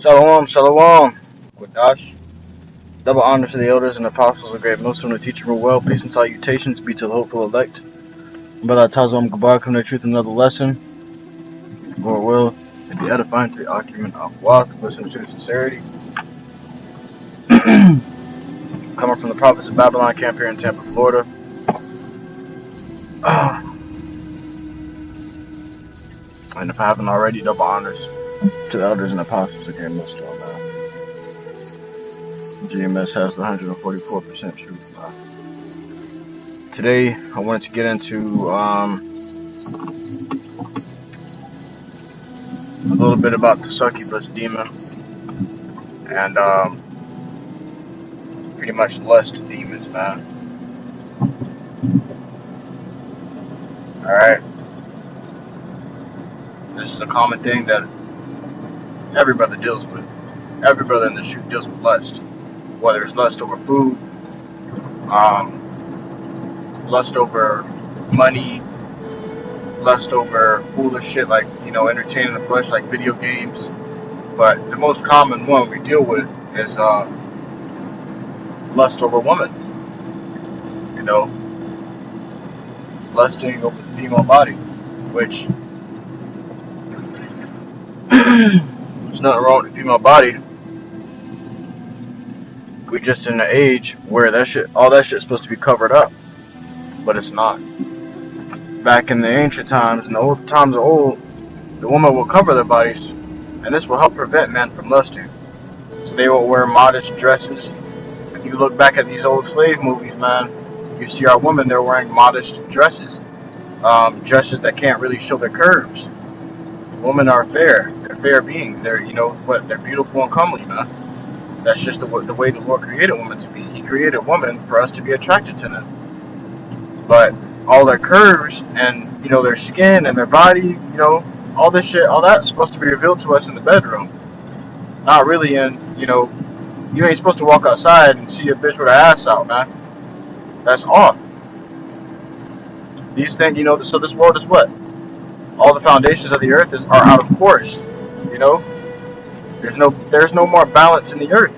Shalom, shalom. QADASH. Double honor to the elders and apostles of great Muslim, the teacher who well. Peace and salutations be to the hopeful elect. But Tazom Gabar come to truth another lesson. Lord will, to be edifying to the occupant of YAHAWAH, listen to sincerity. Coming from the prophets of Babylon camp here in Tampa, Florida. And if I haven't already, double honors to the elders and apostles of great Muslim. GMS has the 144% truth. Today, I wanted to get into a little bit about the Succubus Demon and pretty much lust demons, man. Alright. This is a common thing that every brother deals with. Every brother in the truth deals with lust. Whether it's lust over food, lust over money, lust over foolish shit like, entertaining the flesh like video games. But the most common one we deal with is lust over women. Lusting over the female body, which there's nothing wrong with the female body. We're just in an age where all that shit's supposed to be covered up, but it's not. Back in the ancient times, in the old times of old, the woman will cover their bodies, and this will help prevent men from lusting. So they will wear modest dresses. If you look back at these old slave movies, man, you see our women, they're wearing modest dresses, dresses that can't really show their curves. Women are fair. They're fair beings. They're, they're beautiful and comely, man. That's just the way the Lord created women to be. He created women for us to be attracted to them. But all their curves and, their skin and their body, all this shit, all that's supposed to be revealed to us in the bedroom. Not really in, you ain't supposed to walk outside and see a bitch with her ass out, man. That's off. These things, so this world is what? All the foundations of the earth are out of course, There's no more balance in the earth.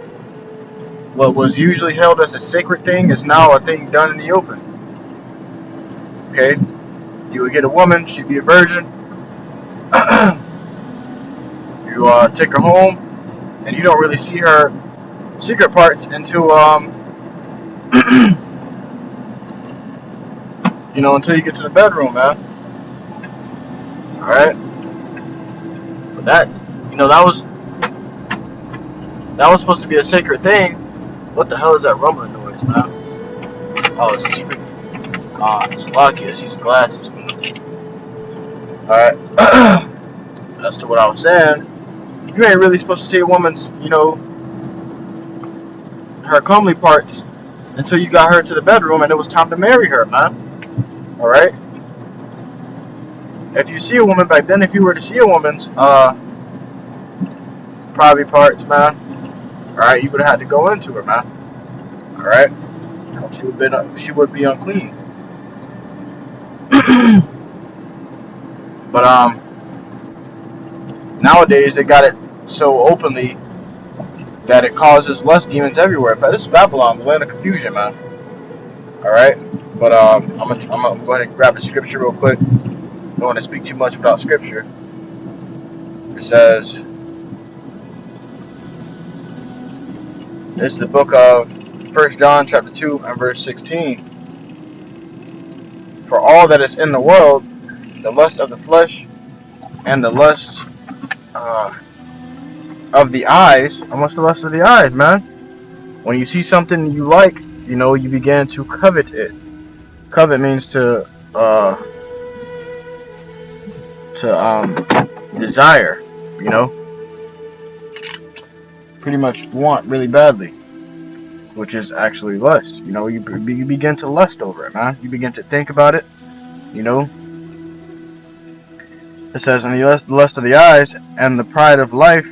What was usually held as a sacred thing is now a thing done in the open. Okay? You would get a woman, she'd be a virgin. You take her home, and you don't really see her secret parts until until you get to the bedroom, man. Alright? But that was supposed to be a sacred thing. What the hell is that rumbling noise, man? Oh, it's it's lucky. It's using glasses. Alright. As to what I was saying, you ain't really supposed to see a woman's, her comely parts until you got her to the bedroom and it was time to marry her, man. Alright? If you see a woman back then, if you were to see a woman's private parts, man, alright, you would have had to go into her, man. Alright? She would be unclean. But nowadays they got it so openly that it causes lust demons everywhere. But this is Babylon, the land of confusion, man. Alright? But I'm gonna go ahead and grab the scripture real quick. Don't want to speak too much without scripture. It says, this is the book of 1 John chapter 2 and verse 16. For all that is in the world, the lust of the flesh and the lust of the eyes. And what's the lust of the eyes, man? When you see something you like, you begin to covet it. Covet means to desire, pretty much want really badly, which is actually lust. You begin to lust over it, man. You begin to think about it, It says, and the lust of the eyes and the pride of life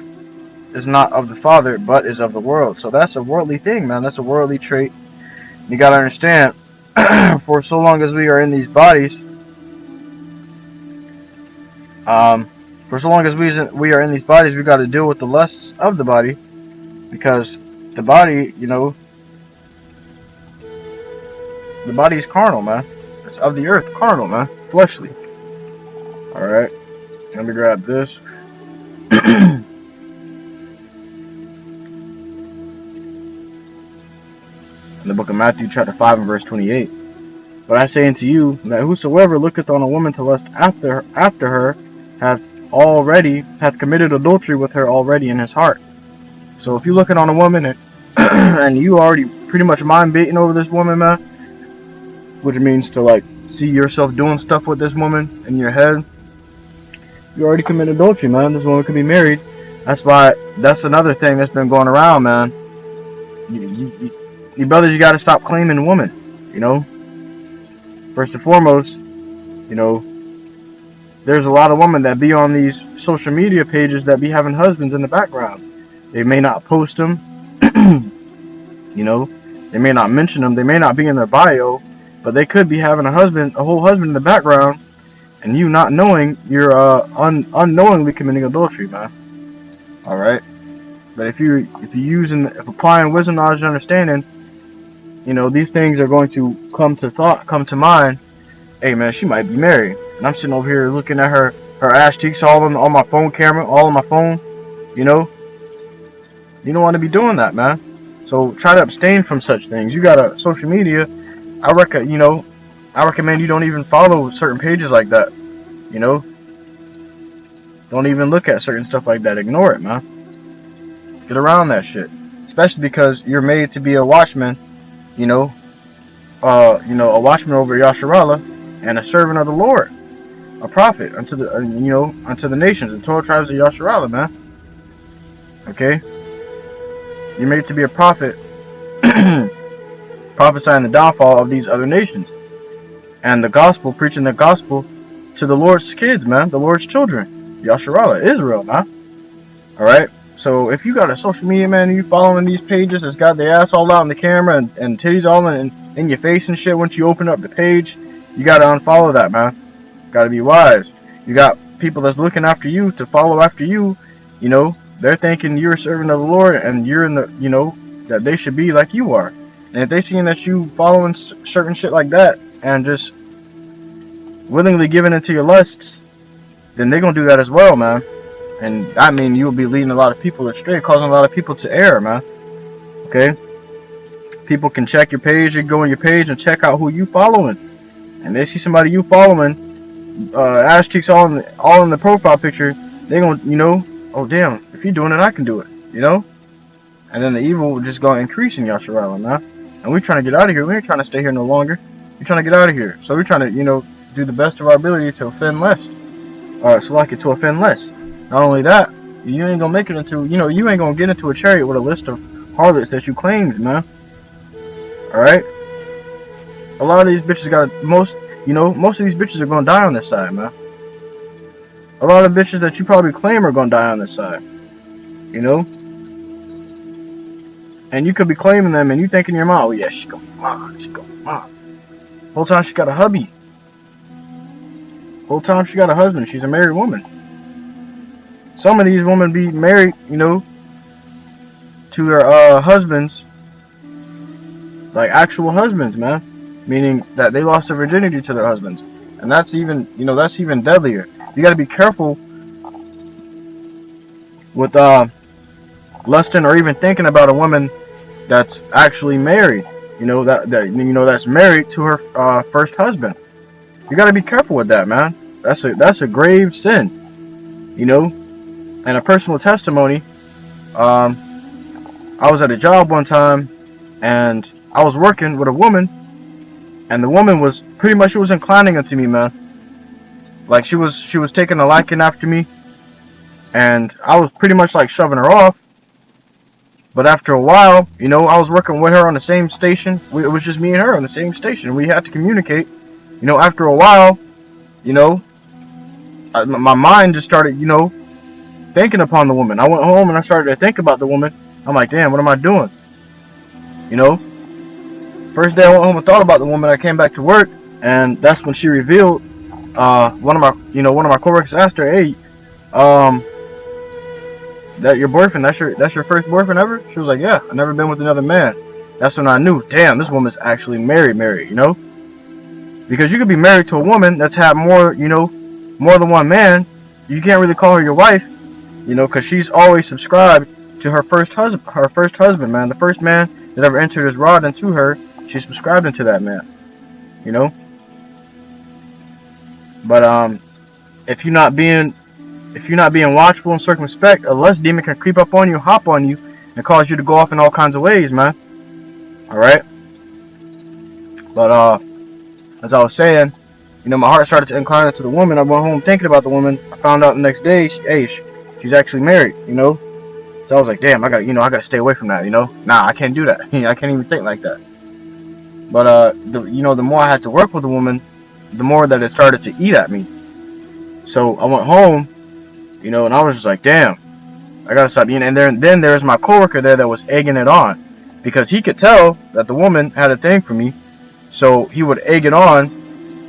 is not of the Father, but is of the world. So that's a worldly thing, man. That's a worldly trait. You gotta understand, for so long as we are in these bodies, For so long as we are in these bodies, we got to deal with the lusts of the body, because the body, you know, the body is carnal, man. It's of the earth, carnal, man, fleshly. All right, let me grab this. In the book of Matthew, chapter 5, and verse 28. But I say unto you that whosoever looketh on a woman to lust after her hath committed adultery with her already in his heart. So if you're looking on a woman and you already pretty much mind baiting over this woman, man, which means to like see yourself doing stuff with this woman in your head, you already committed adultery, man. This woman could be married. That's another thing that's been going around, man. You brothers, you got to stop claiming women, you know. First and foremost, you know, there's a lot of women that be on these social media pages that be having husbands in the background. They may not post them, you know, they may not mention them, they may not be in their bio, but they could be having a whole husband in the background, and you not knowing, you're unknowingly committing adultery, man. All right, but if applying wisdom, knowledge, and understanding, you know, these things are going to come to mind. Hey, man, she might be married, and I'm sitting over here looking at her ass cheeks all on my phone camera, all on my phone. You know, you don't want to be doing that, man. So try to abstain from such things. You got a social media. I recommend you don't even follow certain pages like that. You know, don't even look at certain stuff like that. Ignore it, man. Get around that shit, especially because you're made to be a watchman. You know, a watchman over Yasharallah and a servant of the Lord, a prophet unto the nations, the 12 tribes of Yasharallah, man. Okay, you're made to be a prophet, prophesying the downfall of these other nations, and the gospel, preaching the gospel to the Lord's kids, man, the Lord's children, Yasharallah, Israel, man. All right. So if you got a social media, man, and you following these pages that's got their ass all out in the camera and titties all in your face and shit, once you open up the page, you gotta unfollow that, man. Gotta be wise. You got people that's looking after you to follow after you. You know, they're thinking you're a servant of the Lord and you're in the, you know, that they should be like you are. And if they seeing that you following certain shit like that and just willingly giving into your lusts, then they're gonna do that as well, man. And I mean, you'll be leading a lot of people astray, causing a lot of people to err, man. Okay? People can check your page, you go on your page and check out who you following. And they see somebody you following, ass cheeks all in the profile picture, they gonna, you know, oh damn, if you're doing it, I can do it, you know? And then the evil will just go increase in Yasharallah, man. And we're trying to get out of here. We ain't trying to stay here no longer. We're trying to get out of here. So we're trying to, you know, do the best of our ability to offend less. To offend less. Not only that, you ain't gonna make it into, you know, you ain't gonna get into a chariot with a list of harlots that you claimed, man. Alright? A lot of these bitches most of these bitches are gonna die on this side, man. A lot of bitches that you probably claim are gonna die on this side. You know? And you could be claiming them and you think in your mind, oh yeah, she's gonna be mine. Whole time she got a hubby. Whole time she got a husband. She's a married woman. Some of these women be married, you know, to their husbands, like actual husbands, man. Meaning that they lost their virginity to their husbands. And that's even, you know, that's even deadlier. You gotta be careful with lusting or even thinking about a woman that's actually married. You know, that's married to her first husband. You gotta be careful with that, man. That's a grave sin. You know? And a personal testimony, I was at a job one time, and I was working with a woman, and the woman was pretty much, she was inclining unto me, man. Like, she was taking a liking after me, and I was pretty much like shoving her off. But after a while, you know, I was working with her on the same station. It was just me and her on the same station. We had to communicate. You know, after a while, you know, my mind just started, you know, thinking upon the woman. I went home and I started to think about the woman. I'm like, damn, what am I doing? You know? First day I went home and thought about the woman, I came back to work, and that's when she revealed, one of my coworkers asked her, hey, um, that your boyfriend, that's your first boyfriend ever? She was like, yeah, I've never been with another man. That's when I knew, damn, this woman's actually married, you know? Because you could be married to a woman that's had more, you know, more than one man. You can't really call her your wife, you know, because she's always subscribed to her first husband, man. The first man that ever entered his rod into her, she subscribed into that man, you know? But if you're not being watchful and circumspect, a lust demon can creep up on you, hop on you, and cause you to go off in all kinds of ways, man. Alright? But as I was saying, you know, my heart started to incline into the woman. I went home thinking about the woman. I found out the next day, she's actually married, you know? So I was like, damn, I gotta stay away from that, you know? Nah, I can't do that. I can't even think like that. But you know, the more I had to work with the woman, the more that it started to eat at me. So I went home, you know, and I was just like, damn, I gotta stop eating. And then there's my coworker there that was egging it on, because he could tell that the woman had a thing for me, so he would egg it on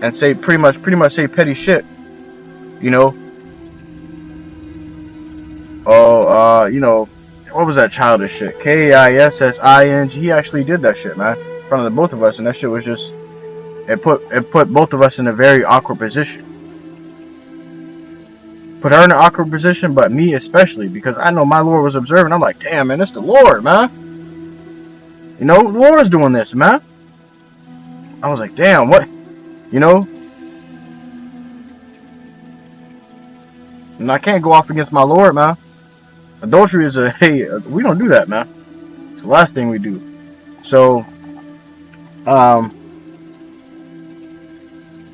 and say pretty much say petty shit, you know. Oh, you know, what was that childish shit? KISSING. He actually did that shit, man, in front of the both of us, and that shit was just, it put both of us in a very awkward position. Put her in an awkward position, but me especially, because I know my Lord was observing. I'm like, damn, man, it's the Lord, man. You know, the Lord's doing this, man. I was like, damn, what, you know? And I can't go off against my Lord, man. Adultery is we don't do that, man. It's the last thing we do. So, I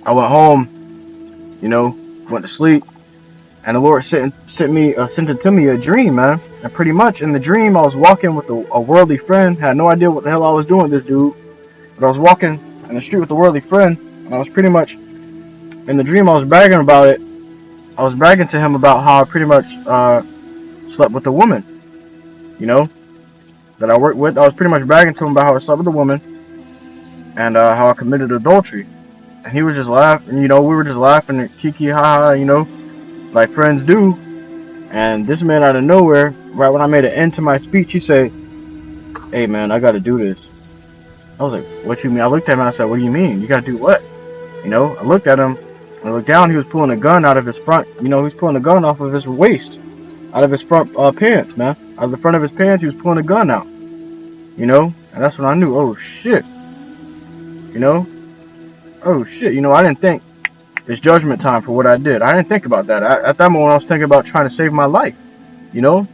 went home, you know, went to sleep, and the Lord sent it to me a dream, man. And pretty much in the dream, I was walking with a worldly friend. Had no idea what the hell I was doing with this dude, but I was walking in the street with a worldly friend, and I was pretty much, in the dream, I was bragging about it. I was bragging to him about how I pretty much slept with a woman, you know, that I worked with. I was pretty much bragging to him about how I slept with a woman, and how I committed adultery. And he was just laughing, you know, we were just laughing and kiki haha, you know, like friends do. And this man out of nowhere, right when I made an end to my speech, he said, hey man, I gotta do this. I was like, what you mean? I looked at him and I said, what do you mean? You gotta do what? You know, I looked at him, I looked down, he was pulling a gun out of his front, you know, he was pulling a gun off of his waist, out of his front pants, man. Out of the front of his pants, he was pulling a gun out, you know, and that's when I knew, oh shit, you know, oh shit, you know, I didn't think it's judgment time for what I did. I didn't think about that. At that moment, I was thinking about trying to save my life, you know.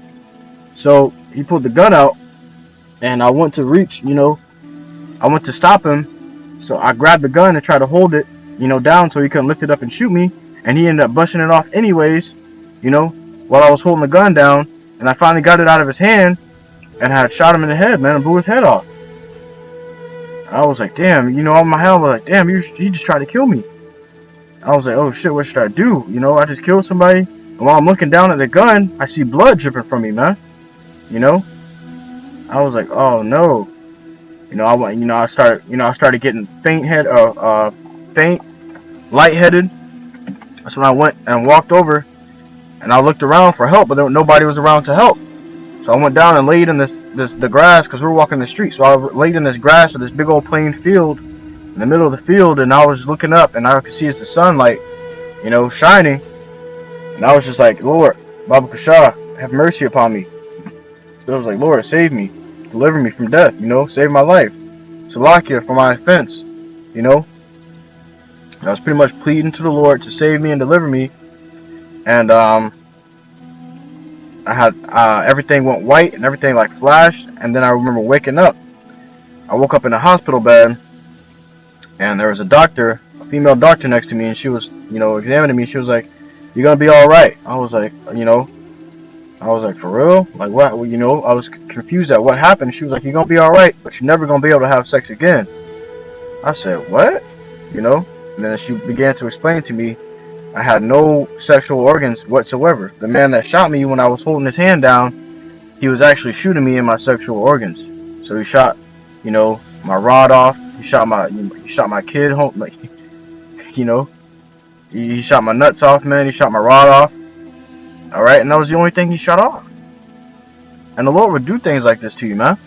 So he pulled the gun out, and I went to reach, you know, I went to stop him. So I grabbed the gun and tried to hold it, you know, down so he couldn't lift it up and shoot me. And he ended up busting it off anyways, you know, while I was holding the gun down. And I finally got it out of his hand, and I had shot him in the head, man, and blew his head off. I was like, damn, you know, on my head, I was like, damn, he just tried to kill me. I was like, oh shit, what should I do? You know, I just killed somebody, and while I'm looking down at the gun, I see blood dripping from me, man. You know, I was like, oh no. You know, I started getting lightheaded. That's when I went and walked over, and I looked around for help, but nobody was around to help. So I went down and laid in the grass, because we were walking the street. So I laid in this grass of this big old plain field, in the middle of the field, and I was looking up, and I could see it's the sunlight, you know, shining. And I was just like, Lord, Baba Kasha, have mercy upon me. So I was like, Lord, save me, deliver me from death, you know, save my life. Salakia for my offense, you know. And I was pretty much pleading to the Lord to save me and deliver me. And I had everything went white and everything like flashed. And then I remember waking up. I woke up in a hospital bed, and there was a doctor, a female doctor next to me, and she was, you know, examining me. She was like, "You're gonna be all right." I was like, you know, for real? Like what? You know, I was confused at what happened. She was like, "You're gonna be all right, but you're never gonna be able to have sex again." I said, "What?" You know, and then she began to explain to me, I had no sexual organs whatsoever. The man that shot me when I was holding his hand down, he was actually shooting me in my sexual organs. So he shot, you know, my rod off. He shot my kid home, like, you know, he shot my nuts off, man. He shot my rod off. Alright, and that was the only thing he shut off. And the Lord would do things like this to you, man.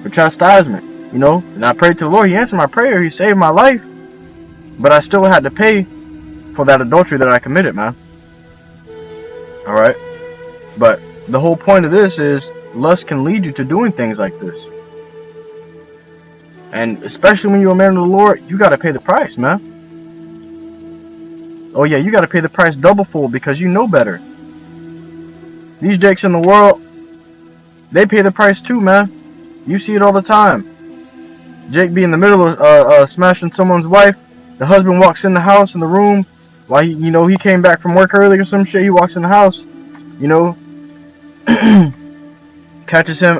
For chastisement, you know. And I prayed to the Lord. He answered my prayer. He saved my life. But I still had to pay for that adultery that I committed, man. Alright? But the whole point of this is lust can lead you to doing things like this. And especially when you're a man of the Lord, you got to pay the price, man. Oh yeah, you got to pay the price double fold because you know better. These jakes in the world, they pay the price too, man. You see it all the time. Jake be in the middle of smashing someone's wife. The husband walks in the house, in the room, while he, you know, he came back from work early or some shit. He walks in the house, you know, catches him.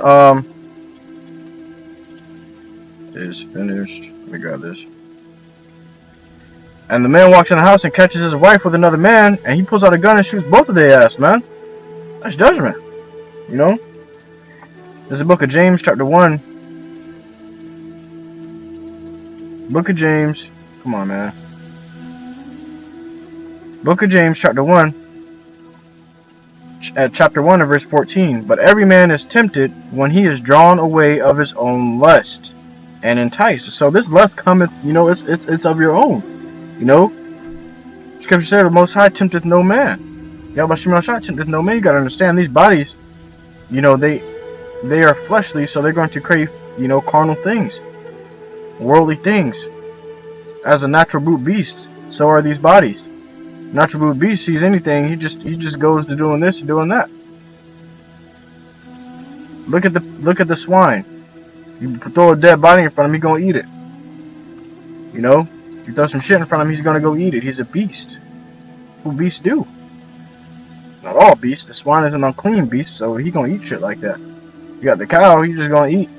Is finished. Let me grab this. And the man walks in the house and catches his wife with another man, and he pulls out a gun and shoots both of their ass, man. That's judgment, you know. There's the book of James, chapter 1. Book of James. Come on, man. Book of James, chapter 1. Chapter 1 and verse 14. But every man is tempted when he is drawn away of his own lust and enticed. So this lust cometh, you know, it's of your own. You know? Scripture said the Most High tempteth no man. YAHAWASHI tempteth no man. You gotta understand these bodies, you know, they are fleshly, so they're going to crave, you know, carnal things. Worldly things. As a natural brute beast, so are these bodies. Natural brute beast sees anything, he just goes to doing this and doing that. Look at the swine. You throw a dead body in front of him, he's gonna eat it. You know, you throw some shit in front of him, he's gonna go eat it. He's a beast. What beasts do? Not all beasts. The swine is an unclean beast, so he gonna eat shit like that. You got the cow, he's just gonna eat.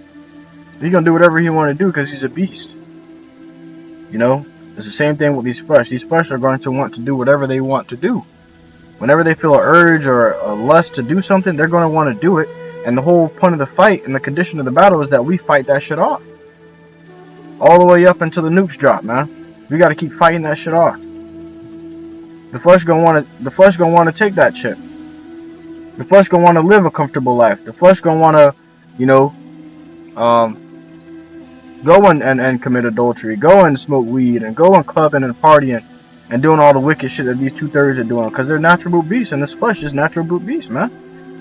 He's gonna do whatever he want to do because he's a beast. You know, it's the same thing with these flesh. These flesh are going to want to do whatever they want to do. Whenever they feel an urge or a lust to do something, they're going to want to do it. And the whole point of the fight and the condition of the battle is that we fight that shit off. All the way up until the nukes drop, man. We got to keep fighting that shit off. The flesh gonna want to take that shit. The flesh gonna want to live a comfortable life. The flesh gonna want to, you know, go and commit adultery, go and smoke weed, and go and clubbing and partying, and doing all the wicked shit that these 2/3 are doing, because they're natural brute beasts, and this flesh is natural brute beast, man.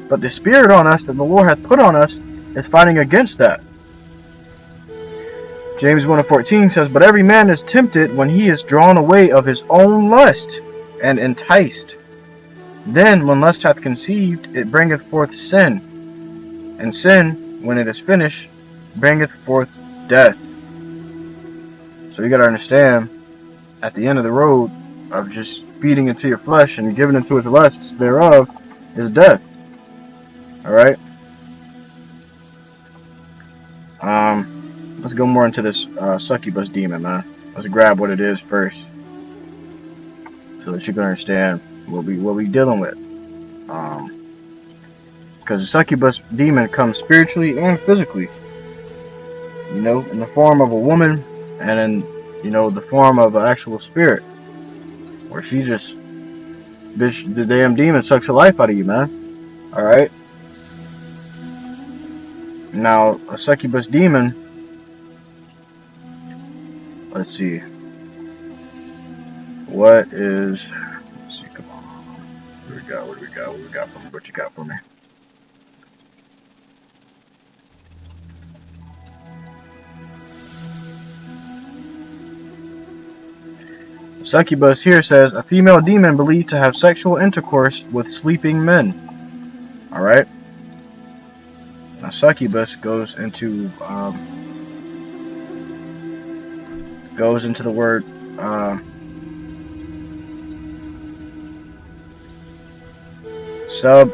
But the spirit on us that the Lord hath put on us is fighting against that. James 1:14 says, but every man is tempted when he is drawn away of his own lust, and enticed. Then, when lust hath conceived, it bringeth forth sin, and sin, when it is finished, bringeth forth death. So you gotta understand, at the end of the road of just feeding into your flesh and giving into its lusts thereof is death. Alright? Let's go more into this succubus demon, man. Let's grab what it is first, so that you can understand what we dealing with. Because the succubus demon comes spiritually and physically. You know, in the form of a woman, and in, you know, the form of an actual spirit, where she just, bitch, the damn demon sucks the life out of you, man. Alright? Now, a succubus demon, let's see. What is, let's see, come on. What do we got for me? What you got for me? Succubus here says, a female demon believed to have sexual intercourse with sleeping men. Alright? Now succubus goes into the word sub.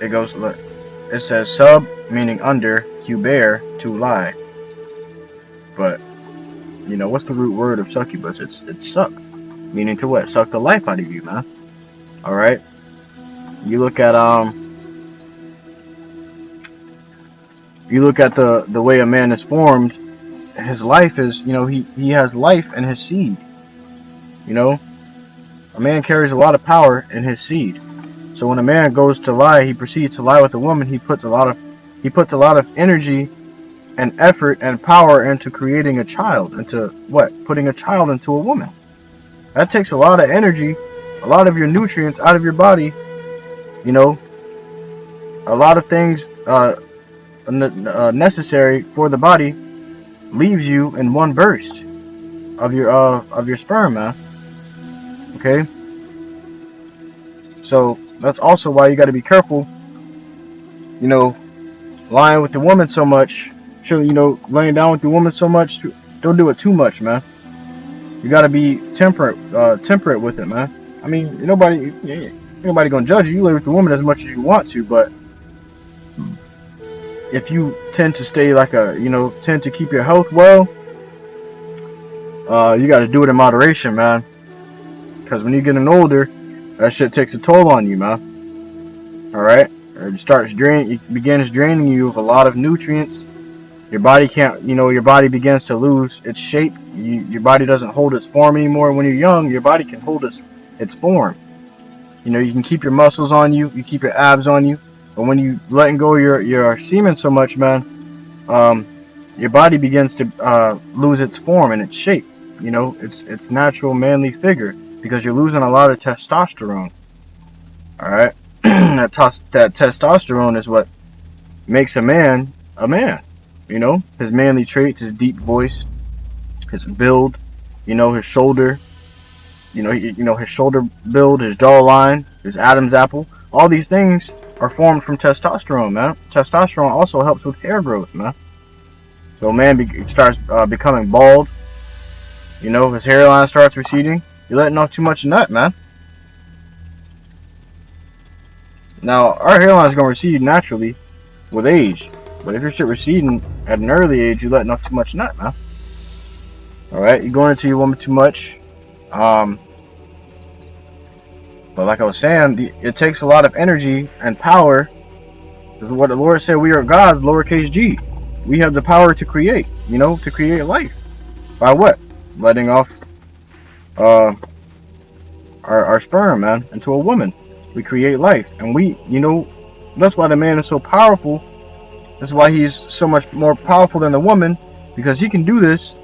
It says sub, meaning under, huber, to lie. But you know, what's the root word of succubus? It's suck, meaning to what? Suck the life out of you, man. Alright? You look at the way a man is formed, his life is, you know, he has life in his seed. You know? A man carries a lot of power in his seed. So when a man goes to lie, he proceeds to lie with a woman. He puts a lot of energy and effort and power into creating a child, into what? Putting a child into a woman. That takes a lot of energy, a lot of your nutrients out of your body. You know, a lot of things necessary for the body leaves you in one burst of your sperm, man. Okay, so that's also why you got to be careful. You know, lying with the woman so much. Sure, you know, laying down with the woman so much. Don't do it too much, man. You got to be temperate with it, man. I mean, nobody gonna judge you. You lay with the woman as much as you want to, but if you tend to stay like tend to keep your health well, you got to do it in moderation, man. Because when you're getting older, that shit takes a toll on you, man. All right, it begins draining you of a lot of nutrients. Your body your body begins to lose its shape. Your body doesn't hold its form anymore. When you're young, your body can hold its form. You know, you can keep your muscles on you, you keep your abs on you, but when you letting go your semen so much, man, your body begins to lose its form and its shape. You know, its natural manly figure, because you're losing a lot of testosterone. All right, that testosterone is what makes a man a man. You know, his manly traits, his deep voice, his build, you know, his shoulder, his shoulder build, his jawline, his Adam's apple. All these things are formed from testosterone, man. Testosterone also helps with hair growth, man. So a man starts becoming bald. You know, his hairline starts receding. You're letting off too much nut, man. Now, our hairline is going to recede naturally with age. But if your shit receding at an early age, you're letting off too much nut, man. Alright, you're going into your woman too much. But like I was saying, it takes a lot of energy and power. This is what the Lord said, we are gods, lowercase g. We have the power to create, you know, to create life. By what? Letting off our sperm, man, into a woman. We create life. And that's why the man is so powerful. That's why he's so much more powerful than the woman, because he can do this,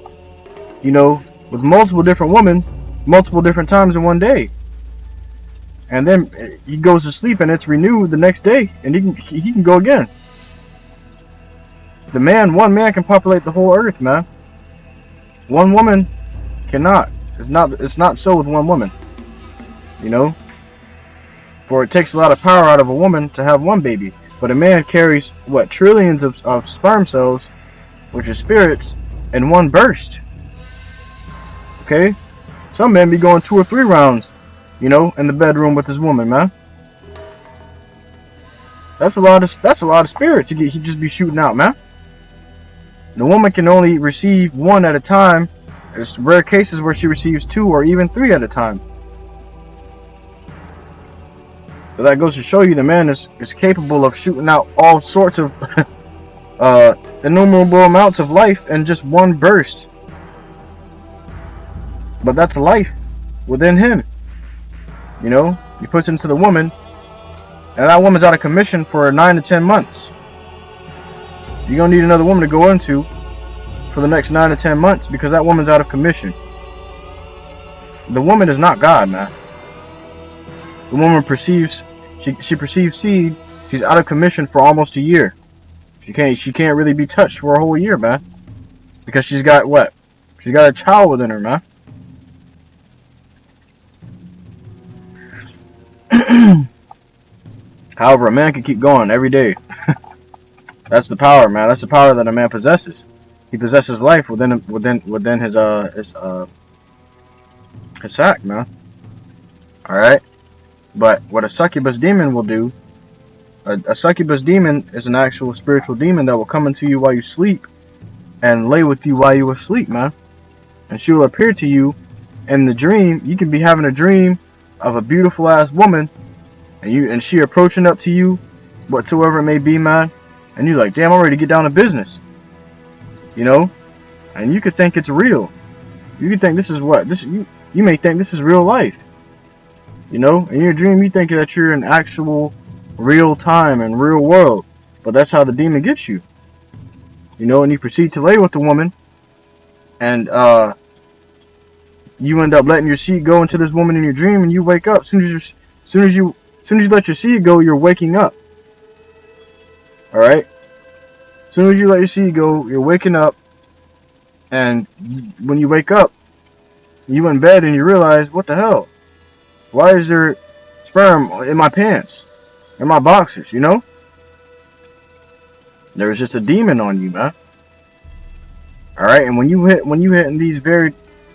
you know, with multiple different women, multiple different times in one day. And then he goes to sleep and it's renewed the next day, and he can go again. One man can populate the whole earth, man. One woman cannot. It's not so with one woman. You know? For it takes a lot of power out of a woman to have one baby. But a man carries, what, trillions of sperm cells, which is spirits, in one burst. Okay? Some men be going 2 or 3 rounds, you know, in the bedroom with his woman, man. That's a lot of spirits he just be shooting out, man. The woman can only receive 1 at a time. There's rare cases where she receives 2 or even 3 at a time. So that goes to show you the man is capable of shooting out all sorts of innumerable amounts of life in just one burst. But that's life within him. You know, he puts into the woman, and that woman's out of commission for 9 to 10 months. You're going to need another woman to go into for the next 9 to 10 months, because that woman's out of commission. The woman is not God, man. The woman perceives, she perceives seed. She's out of commission for almost a year. She can't really be touched for a whole year, man. Because she's got what? She's got a child within her, man. However, a man can keep going every day. That's the power, man. That's the power that a man possesses. He possesses life within his sack, man. All right. But what a succubus demon will do, a succubus demon is an actual spiritual demon that will come into you while you sleep and lay with you while you asleep, man. And she will appear to you in the dream. You can be having a dream of a beautiful ass woman, and she approaching up to you, whatsoever it may be, man. And you're like, damn, I'm ready to get down to business. You know? And you could think it's real. You could think this is what? You may think this is real life. You know, in your dream, you think that you're in actual real time and real world. But that's how the demon gets you. You know, and you proceed to lay with the woman. And, you end up letting your seed go into this woman in your dream, and you wake up. As soon as you let your seed go, you're waking up. Alright? As soon as you let your seed go, you're waking up. And when you wake up, you in bed and you realize, what the hell? Why is there sperm in my pants? In my boxers, you know? There was just a demon on you, man. Alright, and when you hit in these very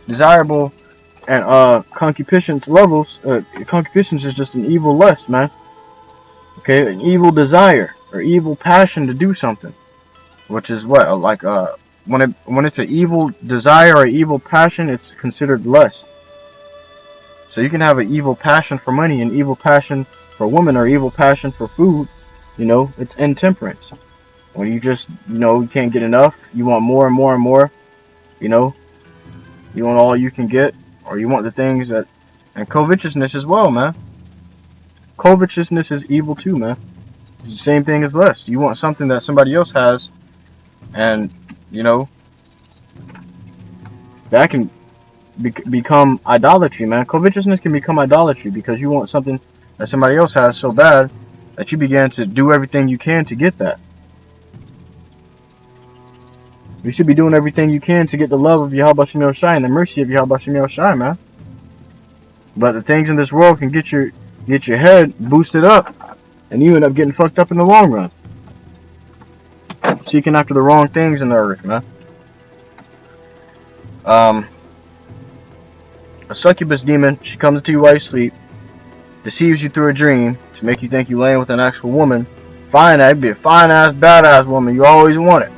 desirable and concupiscence levels, concupiscence is just an evil lust, man. Okay, an evil desire or evil passion to do something. Which is what? Like when it's an evil desire or evil passion, it's considered lust. So you can have an evil passion for money, an evil passion for women, or evil passion for food. You know, it's intemperance. When you just, you know, you can't get enough, you want more and more and more. You know, you want all you can get, or you want the things that, and covetousness as well, man. Covetousness is evil too, man. It's the same thing as lust. You want something that somebody else has, and you know, that can become idolatry, man. Covetousness can become idolatry because you want something that somebody else has so bad that you begin to do everything you can to get that. You should be doing everything you can to get the love of YAHAWASHI and the mercy of YAHAWASHI, man. But the things in this world can get your head boosted up, and you end up getting fucked up in the long run. Seeking after the wrong things in the earth, man. A succubus demon, she comes to you while you sleep, deceives you through a dream to make you think you're laying with an actual woman. Fine, that'd be a fine ass, badass woman. You always want it.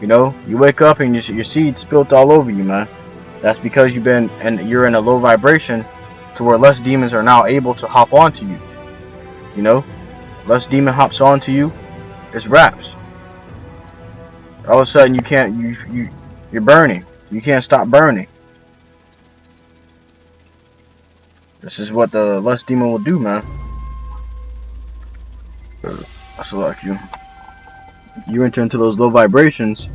You know, you wake up and your seed spilt all over you, man. That's because you're in a low vibration to where less demons are now able to hop onto you. You know, less demon hops onto you, it's wraps. All of a sudden you're burning. You can't stop burning. This is what the lust demon will do, man. I select you. You enter into those low vibrations,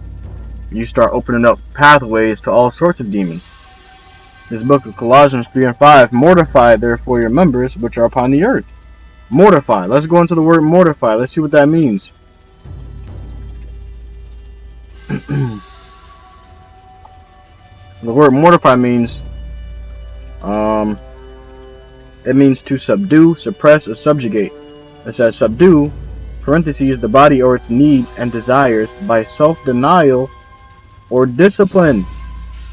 you start opening up pathways to all sorts of demons. This book of Colossians 3 and 5, mortify therefore your members which are upon the earth. Mortify. Let's go into the word mortify. Let's see what that means. So the word mortify means, it means to subdue, suppress, or subjugate. It says subdue, parentheses, the body or its needs and desires by self-denial or discipline.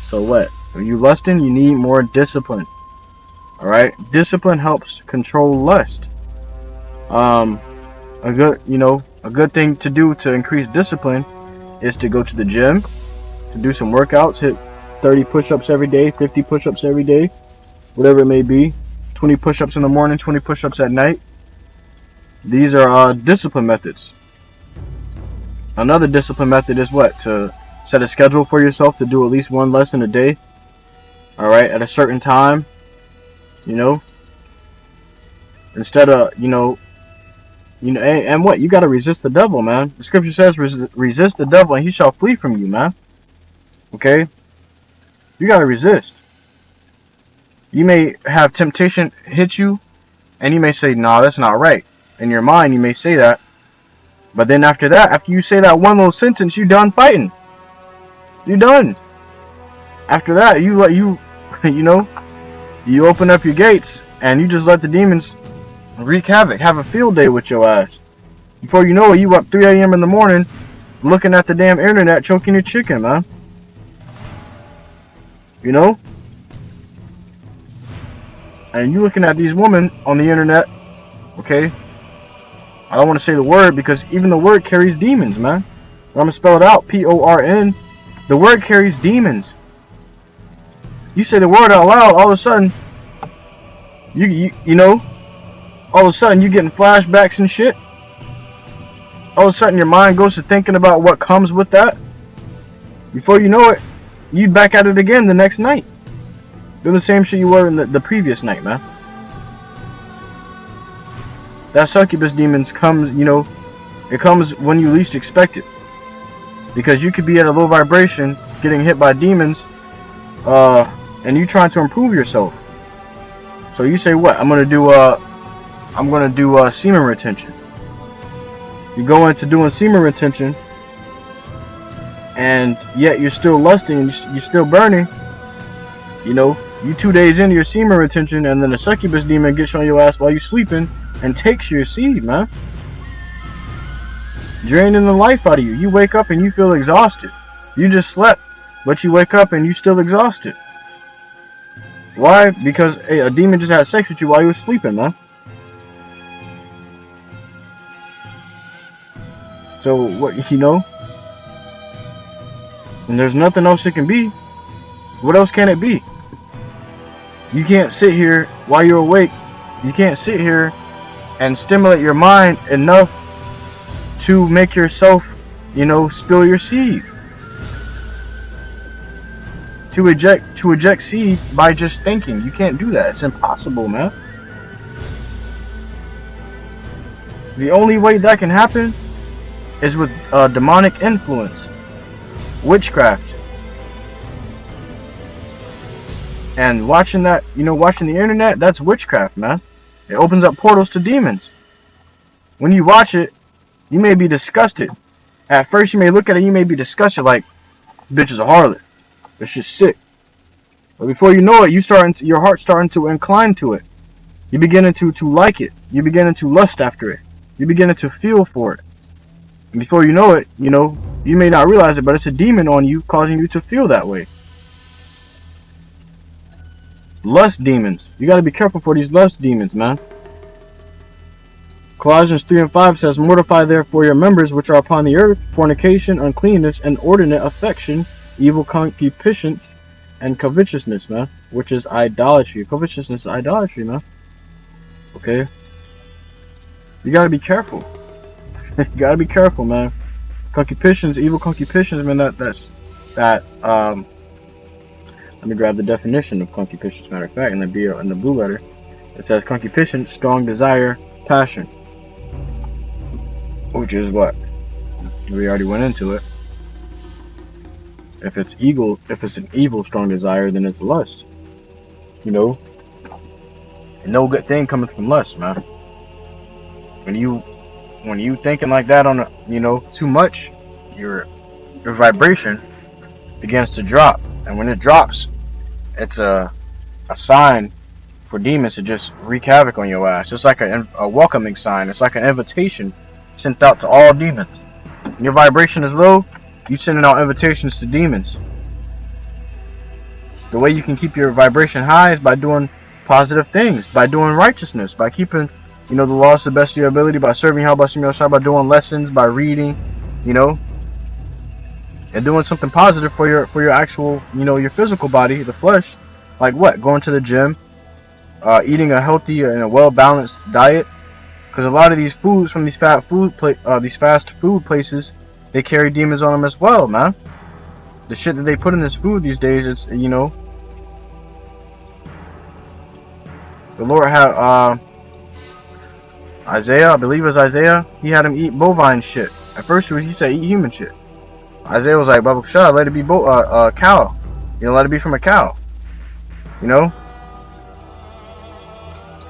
So what? Are you lusting? You need more discipline. Alright? Discipline helps control lust. A good thing to do to increase discipline is to go to the gym, to do some workouts, hit 30 push-ups every day, 50 push-ups every day, whatever it may be. 20 push-ups in the morning, 20 push-ups at night. These are discipline methods. Another discipline method is what? To set a schedule for yourself to do at least one lesson a day. Alright, at a certain time. You know? Instead of, and what? You gotta resist the devil, man. The scripture says, resist the devil and he shall flee from you, man. Okay? You gotta resist. You may have temptation hit you, and you may say, nah, that's not right. In your mind, you may say that. But then after that, after you say that one little sentence, you're done fighting. You're done. After that, you open up your gates, and you just let the demons wreak havoc, have a field day with your ass. Before you know it, you up 3 a.m. in the morning, looking at the damn internet, choking your chicken, man. You know? And you looking at these women on the internet, okay? I don't want to say the word because even the word carries demons, man. But I'm going to spell it out, P-O-R-N. The word carries demons. You say the word out loud, all of a sudden, all of a sudden you're getting flashbacks and shit. All of a sudden your mind goes to thinking about what comes with that. Before you know it, you back at it again the next night. Doing the same shit you were in the previous night, man. that succubus demons comes, you know, it comes when you least expect it. Because you could be at a low vibration, getting hit by demons, and you trying to improve yourself. So you say, what? I'm gonna do semen retention. You go into doing semen retention, and yet you're still lusting and you're still burning. You know, you 2 days into your semen retention, and then a succubus demon gets on your ass while you're sleeping and takes your seed, man. Draining the life out of you. You wake up and you feel exhausted. You just slept, but you wake up and you still exhausted. Why? Because a demon just had sex with you while you were sleeping, man. So what, you know? And there's nothing else it can be. What else can it be? You can't sit here while you're awake. You can't sit here and stimulate your mind enough to make yourself, you know, spill your seed. To eject seed by just thinking. You can't do that. It's impossible, man. The only way that can happen is with demonic influence, witchcraft, and watching that, you know, watching the internet. That's witchcraft, man. It opens up portals to demons. When you watch it, you may be disgusted. At first, you may look at it, you may be disgusted, like, bitch is a harlot. It's just sick. But before you know it, your heart's starting to incline to it. You're beginning to like it. You're beginning to lust after it. You're beginning to feel for it. And before you know it, you know, you may not realize it, but it's a demon on you causing you to feel that way. Lust demons. You got to be careful for these lust demons, man. Colossians 3:5 says, mortify therefore your members which are upon the earth, fornication, uncleanness, inordinate affection, evil concupiscence, and covetousness, man. Which is idolatry. Covetousness is idolatry, man. Okay? You gotta be careful. You gotta be careful, man. Concupiscence, evil concupiscence, man, let me grab the definition of concupiscence, matter of fact, in the blue letter. It says concupiscence, strong desire, passion. Which is what? We already went into it. If it's an evil strong desire, then it's lust. You know? And no good thing coming from lust, man. When you thinking like that on a, you know, too much, your vibration begins to drop. And when it drops, it's a sign for demons to just wreak havoc on your ass. It's like a welcoming sign. It's like an invitation sent out to all demons. When your vibration is low, you sending out invitations to demons. The way you can keep your vibration high is by doing positive things, by doing righteousness, by keeping, you know, the laws to the best of your ability, by serving HALALYAM, by doing lessons, by reading, you know, and doing something positive for your actual, you know, your physical body, the flesh. Like what? Going to the gym, eating a healthy and a well-balanced diet. Because a lot of these foods from these fast food places, they carry demons on them as well, man. The shit that they put in this food these days, it's, you know, the Lord had Isaiah, I believe it was Isaiah, he had him eat bovine shit. At first he said eat human shit. Isaiah was like, BAHASHAM, let it be cow. You know, let it be from a cow. You know?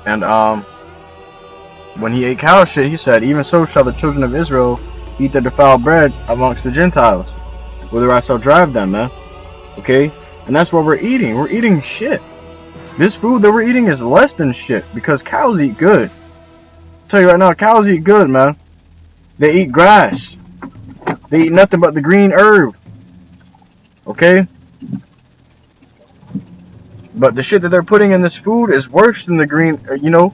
And when he ate cow shit, he said, even so shall the children of Israel eat their defiled bread amongst the Gentiles, whither I shall drive them, man. Okay? And that's what we're eating. We're eating shit. This food that we're eating is less than shit, because cows eat good. I'll tell you right now, cows eat good, man. They eat grass. They eat nothing but the green herb. Okay? But the shit that they're putting in this food is worse than the green, you know.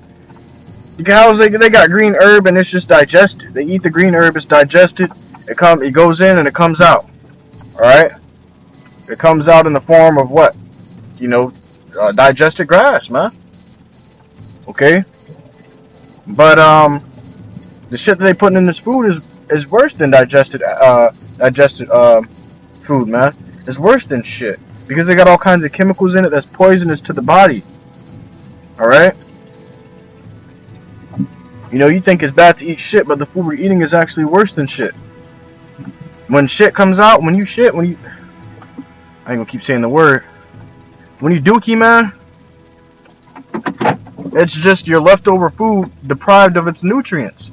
The cows, they got green herb and it's just digested. They eat the green herb, it's digested. It goes in and it comes out. Alright? It comes out in the form of what? You know, digested grass, man. Okay? But, the shit that they putting in this food is worse than digested food, man. It's worse than shit. Because they got all kinds of chemicals in it that's poisonous to the body. Alright? You know, you think it's bad to eat shit, but the food we're eating is actually worse than shit. When shit comes out, when you shit, when you... I ain't gonna keep saying the word. When you dookie, man, it's just your leftover food deprived of its nutrients.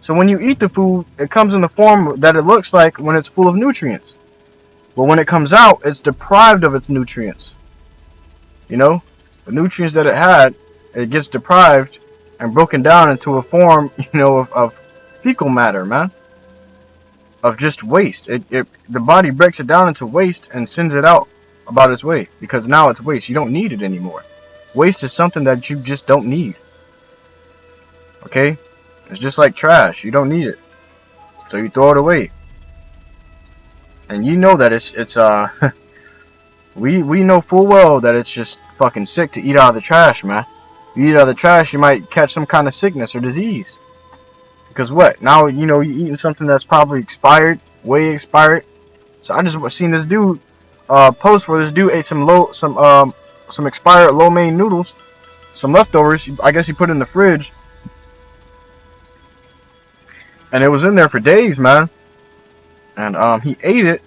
So when you eat the food, it comes in the form that it looks like when it's full of nutrients. But when it comes out, it's deprived of its nutrients. You know? The nutrients that it had, it gets deprived and broken down into a form, you know, of fecal matter, man. Of just waste. The body breaks it down into waste and sends it out about its way. Because now it's waste. You don't need it anymore. Waste is something that you just don't need. Okay? It's just like trash. You don't need it. So you throw it away. And you know that it's we know full well that it's just fucking sick to eat out of the trash, man. If you eat out of the trash, you might catch some kind of sickness or disease. Because what? Now, you know, you're eating something that's probably expired, way expired. So I just seen this dude post where this dude ate some expired lo mein noodles, some leftovers. I guess he put in the fridge, and it was in there for days, man. And he ate it,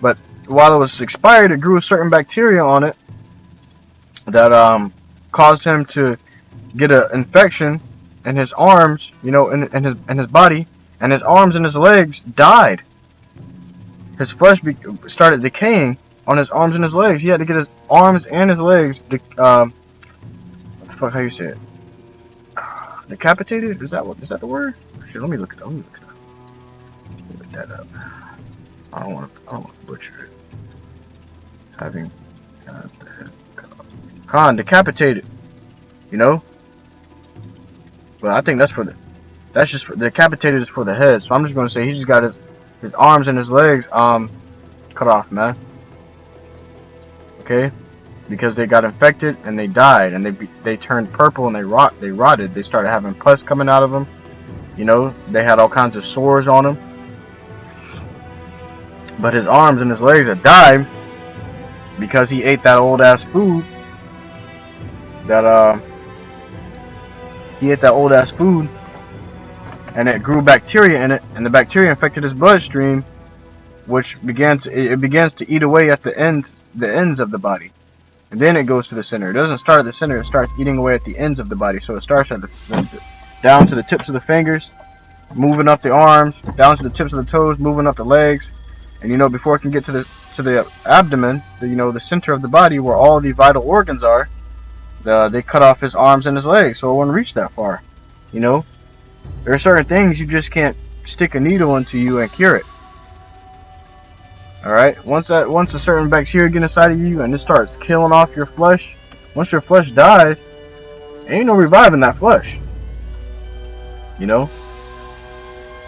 but while it was expired, it grew a certain bacteria on it that caused him to get an infection in his arms, you know, in his body, and his arms and his legs died. His flesh started decaying on his arms and his legs. He had to get his arms and his legs, what the fuck, how you say it? Decapitated? Is that the word? Shit, let me look it up. Let me look that up. I don't want to butcher it. Having decapitated, you know. But I think that's just for decapitated is for the head. So I'm just gonna say he just got his arms and his legs cut off, man. Okay, because they got infected and they died and they turned purple and they rotted. They started having pus coming out of them. You know, they had all kinds of sores on them. But his arms and his legs had died because he ate that old ass food. He ate that old ass food, and it grew bacteria in it, and the bacteria infected his bloodstream, which begins to eat away at the ends of the body, and then it goes to the center. It doesn't start at the center; it starts eating away at the ends of the body. So it starts at down to the tips of the fingers, moving up the arms, down to the tips of the toes, moving up the legs, and you know, before it can get to the abdomen, the center of the body where all the vital organs are. They cut off his arms and his legs, so it wouldn't reach that far. You know, there are certain things you just can't stick a needle into you and cure it. All right, once a certain bacteria get inside of you and it starts killing off your flesh, once your flesh dies, ain't no reviving that flesh. You know,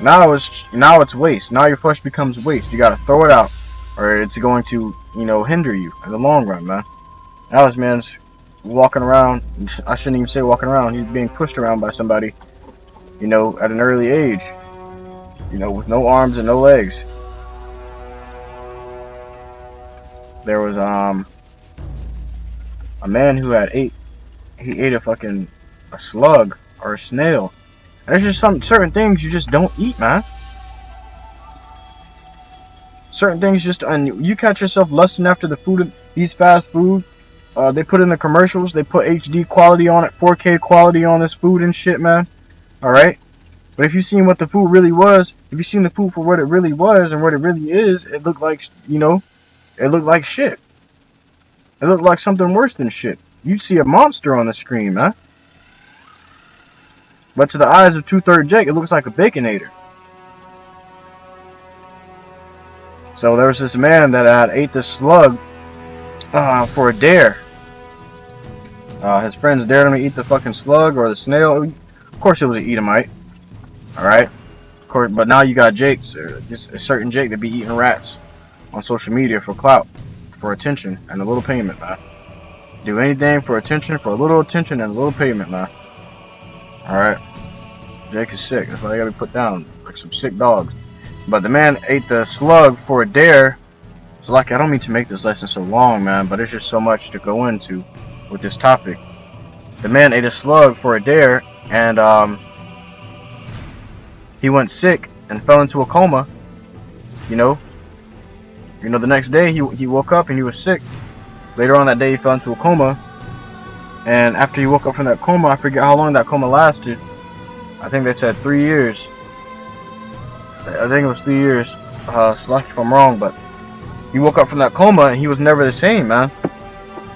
now it's waste. Now your flesh becomes waste. You gotta throw it out, or it's going to, you know, hinder you in the long run, man. Now this man's walking around. I shouldn't even say walking around. He's being pushed around by somebody, you know, at an early age, you know, with no arms and no legs. There was a man who ate a slug or a snail. And there's just certain things you just don't eat, man. Certain things and you catch yourself lusting after the food, these fast food. They put in the commercials, they put HD quality on it, 4K quality on this food and shit, man. Alright? But if you seen what the food really was, if you seen the food for what it really was and what it really is, it looked like, you know, it looked like shit. It looked like something worse than shit. You'd see a monster on the screen, man. But to the eyes of 2/3 Jake, it looks like a Baconator. So there was this man that had ate this slug for a dare. His friends dared him to eat the fucking slug or the snail. Of course it was an Edomite. Alright? Of course, but now you got Jake, just a certain Jake that be eating rats on social media for clout, for attention, and a little payment, man. Do anything for attention, for a little attention and a little payment, man. Alright? Jake is sick. That's why they gotta be put down like some sick dogs. But the man ate the slug for a dare. So like, I don't mean to make this lesson so long, man, but there's just so much to go into with this topic. The man ate a slug for a dare, and he went sick and fell into a coma. You know, the next day he woke up and he was sick. Later on that day he fell into a coma. And after he woke up from that coma, I forget how long that coma lasted. I think they said 3 years. I think it was 3 years. Slash if I'm wrong, but he woke up from that coma and he was never the same, man.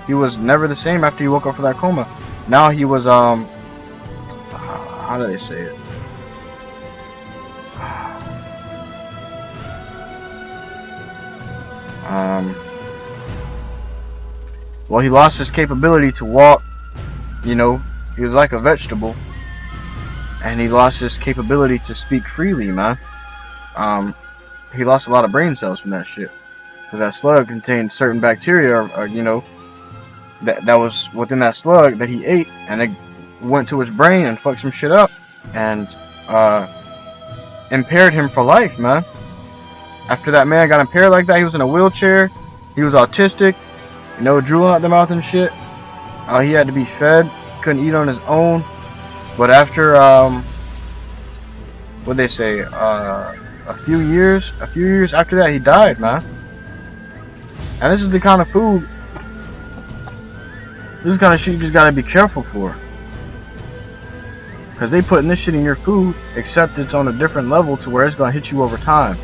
He was never the same after he woke up from that coma. Now he was how do they say it? Well, he lost his capability to walk. You know, he was like a vegetable, and he lost his capability to speak freely, man. He lost a lot of brain cells from that shit, because that slug contained certain bacteria, you know, that was within that slug that he ate, and it went to his brain and fucked some shit up, and impaired him for life, man. After that man got impaired like that, he was in a wheelchair, he was autistic, you know, drooling out the mouth and shit. He had to be fed, couldn't eat on his own. But after what they say, a few years after that, he died, man. And this is the kind of food, this is the kind of shit you just gotta be careful for, because they putting this shit in your food, except it's on a different level to where it's gonna hit you over time.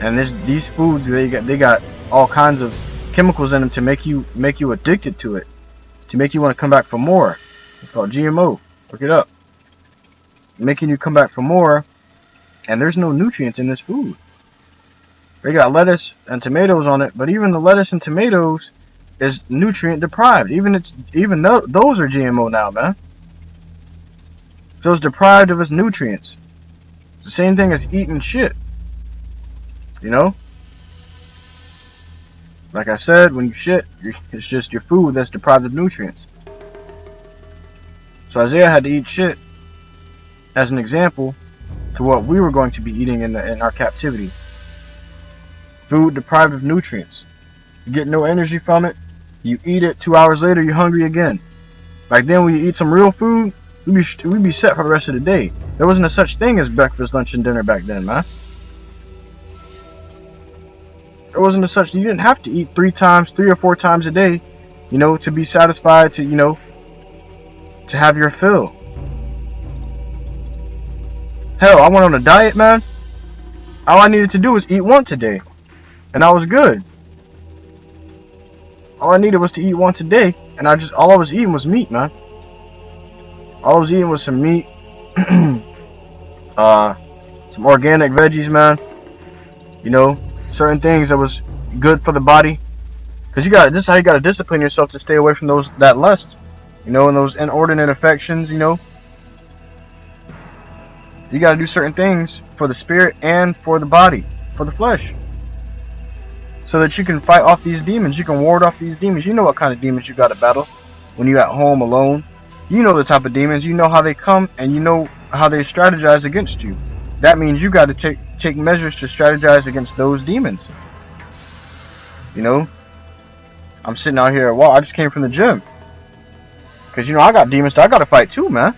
And these foods, they got all kinds of chemicals in them to make you addicted to it, to make you want to come back for more. It's called GMO. Look it up. Making you come back for more, and there's no nutrients in this food. They got lettuce and tomatoes on it, but even the lettuce and tomatoes is nutrient deprived. Even those are GMO now, man. So it's deprived of its nutrients. It's the same thing as eating shit. You know? Like I said, when you shit, it's just your food that's deprived of nutrients. So Isaiah had to eat shit as an example to what we were going to be eating in our captivity. Food deprived of nutrients. You get no energy from it. You eat it, 2 hours later, you're hungry again. Back then, when you eat some real food, we'd be set for the rest of the day. There wasn't a such thing as breakfast, lunch, and dinner back then, man. There wasn't a such. You didn't have to eat 3 or 4 times a day, you know, to be satisfied, to, you know, to have your fill. Hell, I went on a diet, man. All I needed to do was eat once a day, and I was good. All I needed was to eat once a day, and all I was eating was meat, man. All I was eating was some meat, some organic veggies, man. You know, certain things that was good for the body. Cause this is how you gotta discipline yourself to stay away from that lust, you know, and those inordinate affections, you know. You gotta do certain things for the spirit and for the body, for the flesh, so that you can fight off these demons. You can ward off these demons. You know what kind of demons you gotta battle when you're at home alone. You know the type of demons. You know how they come, and you know how they strategize against you. That means you gotta take measures to strategize against those demons. You know, I'm sitting out here. Well, I just came from the gym, cause you know I got demons that I gotta fight too, man.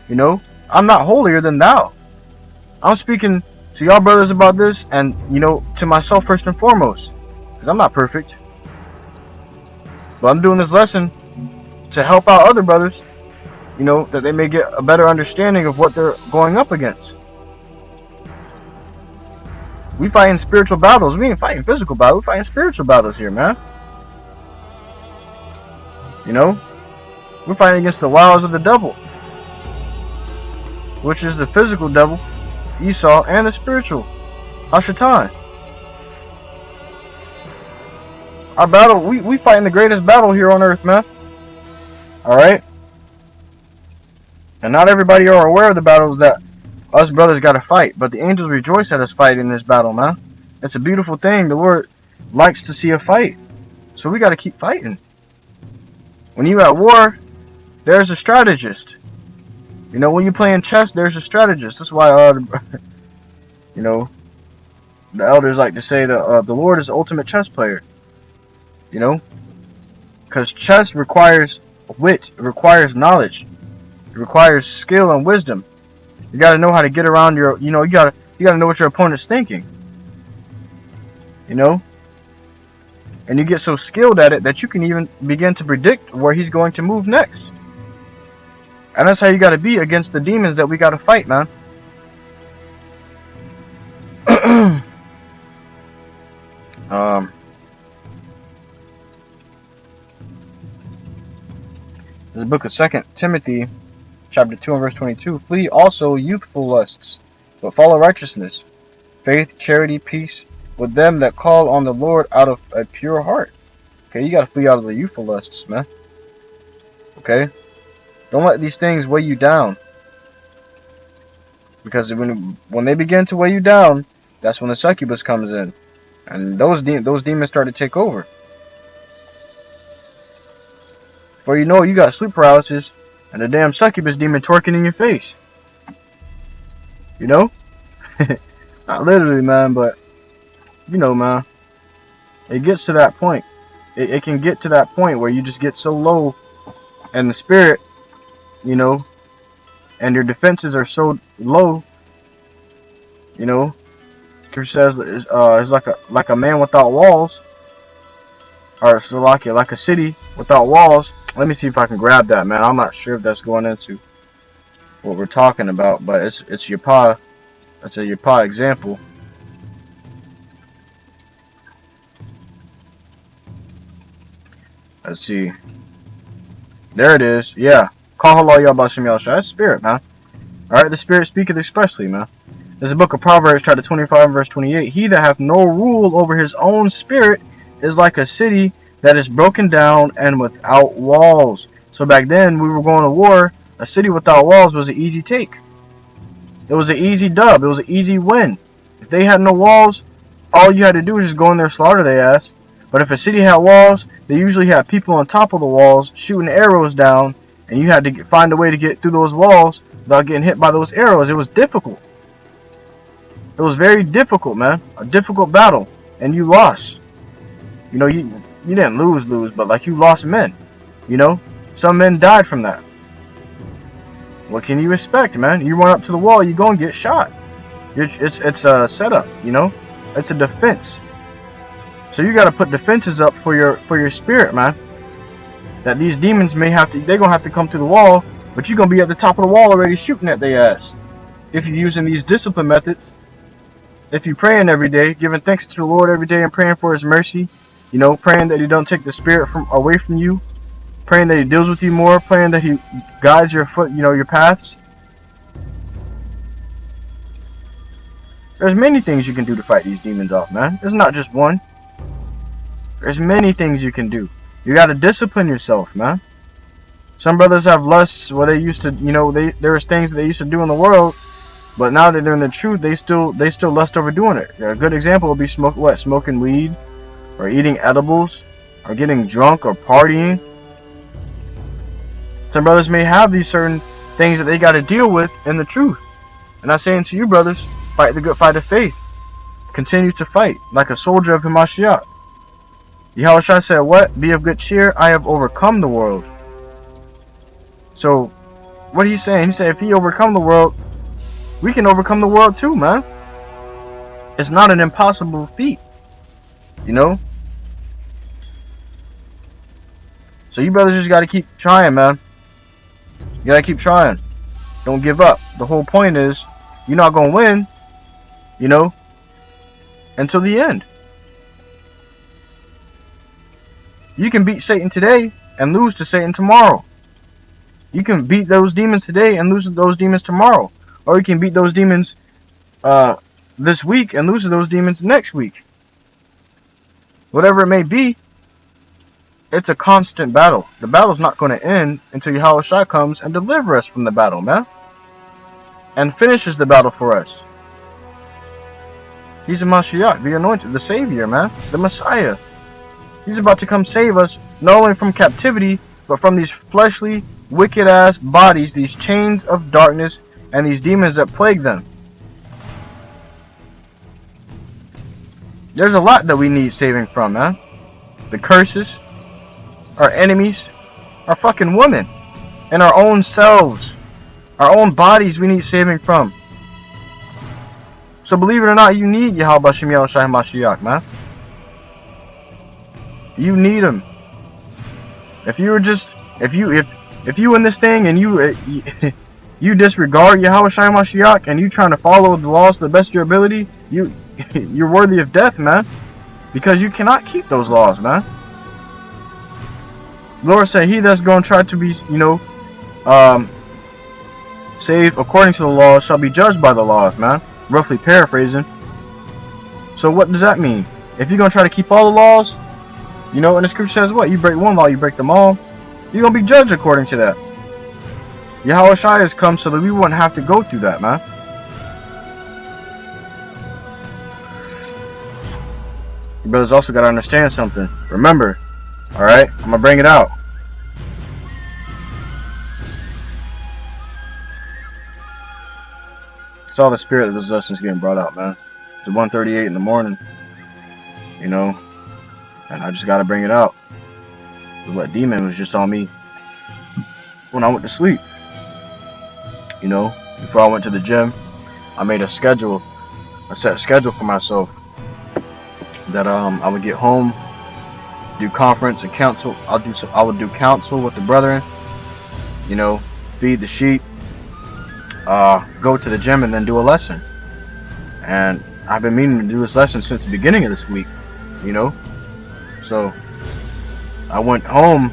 You know, I'm not holier than thou. I'm speaking to y'all brothers about this, and you know, to myself first and foremost, cause I'm not perfect. But I'm doing this lesson to help out other brothers, you know, that they may get a better understanding of what they're going up against. We fighting spiritual battles. We ain't fighting physical battles. We fighting spiritual battles here, man. You know, we're fighting against the wiles of the devil, which is the physical devil, Esau, and the spiritual, Ashatan. Our battle, we fighting the greatest battle here on earth, man. Alright? And not everybody are aware of the battles that us brothers gotta fight, but the angels rejoice at us fighting this battle, man. It's a beautiful thing. The Lord likes to see a fight, so we gotta keep fighting. When you at war, there's a strategist. You know, when you're playing chess, there's a strategist. That's why, you know, the elders like to say that the Lord is the ultimate chess player. You know, because chess requires wit, it requires knowledge, it requires skill and wisdom. You gotta know how to get around your, you gotta know what your opponent's thinking. And you get so skilled at it that you can even begin to predict where he's going to move next. And that's how you gotta be against the demons that we gotta fight, man. This is the book of 2 Timothy, chapter 2 and verse 22. Flee also youthful lusts, but follow righteousness, faith, charity, peace, with them that call on the Lord out of a pure heart. Okay, you gotta flee out of the youthful lusts, man. Okay? Don't let these things weigh you down. Because when they begin to weigh you down, that's when the succubus comes in. And those demons start to take over. Before you know it, you got sleep paralysis and a damn succubus demon twerking in your face. Not literally, man, but man, it gets to that point. It can get to that point where you just get so low in the spirit, and your defenses are so low. Scripture says it's like a man without walls, or so like a city without walls. Let me see if I can grab that, man. I'm not sure if that's going into what we're talking about, but it's YAHAWAH. That's a YAHAWAH example. Let's see. There it is. Yeah. Call HALALYAM BAHASHAM. That's spirit, man. Alright, the spirit speaketh expressly, man. There's a book of Proverbs, chapter 25, verse 28. He that hath no rule over his own spirit is like a city that is broken down and without walls. So back then, we were going to war. A city without walls was an easy take. It was an easy dub. It was an easy win. If they had no walls, all you had to do was just go in there, slaughter their ass. But if a city had walls, they usually had people on top of the walls shooting arrows down, and you had to find a way to get through those walls without getting hit by those arrows. It was difficult. It was very difficult, man. A difficult battle, and you lost. You didn't lose, but like you lost men. Some men died from that. What can you expect, man? You run up to the wall, you're gonna get shot. It's a setup, It's a defense. So you gotta put defenses up for your spirit, man. That these demons they're gonna have to come to the wall, but you're gonna be at the top of the wall already shooting at their ass. If you're using these discipline methods, if you're praying every day, giving thanks to the Lord every day and praying for His mercy, praying that He don't take the spirit away from you, praying that He deals with you more, praying that He guides your foot, your paths. There's many things you can do to fight these demons off, man. There's not just one. There's many things you can do. You gotta discipline yourself, man. Some brothers have lusts where they used to, there's things that they used to do in the world, but now that they're in the truth, they still lust over doing it. A good example would be smoking weed, or eating edibles, or getting drunk, or partying. Some brothers may have these certain things that they got to deal with in the truth. And I'm saying to you, brothers, fight the good fight of faith. Continue to fight like a soldier of Hamashiach. Yahawashi said, what? Be of good cheer. I have overcome the world. So, what he's saying? He said, if he overcome the world, we can overcome the world too, man. It's not an impossible feat. So you brothers just got to keep trying, man. You got to keep trying. Don't give up. The whole point is, you're not going to win, until the end. You can beat Satan today and lose to Satan tomorrow. You can beat those demons today and lose to those demons tomorrow. Or you can beat those demons this week and lose to those demons next week. Whatever it may be, it's a constant battle. The battle's not going to end until Yahawashi comes and delivers us from the battle, man. And finishes the battle for us. He's a Mashiach, the anointed, the Savior, man. The Messiah. He's about to come save us, not only from captivity, but from these fleshly, wicked-ass bodies, these chains of darkness, and these demons that plague them. There's a lot that we need saving from, man. The curses, our enemies, our fucking women, and our own selves. Our own bodies we need saving from. So believe it or not, you need YAHAWASHI Mashiach, man. You need him. If you were just, if you in this thing and you disregard YAHAWASHI Mashiach and you trying to follow the laws to the best of your ability, you're worthy of death, man. Because you cannot keep those laws, man. The Lord said, he that's going to try to be, saved according to the laws shall be judged by the laws, man. Roughly paraphrasing. So what does that mean? If you're going to try to keep all the laws, and the scripture says what? You break one law, you break them all. You're going to be judged according to that. YAHAWASHI has come so that we wouldn't have to go through that, man. You brothers also got to understand something. Remember, alright? I'm going to bring it out. It's all the spirit of those lessons getting brought out, man. It's 1:38 in the morning, and I just got to bring it out. What demon was just on me when I went to sleep. Before I went to the gym, I made a schedule. I set a schedule for myself that I would get home, do conference and counsel. I would do counsel with the brethren. Feed the sheep. Go to the gym and then do a lesson. And I've been meaning to do this lesson since the beginning of this week, So I went home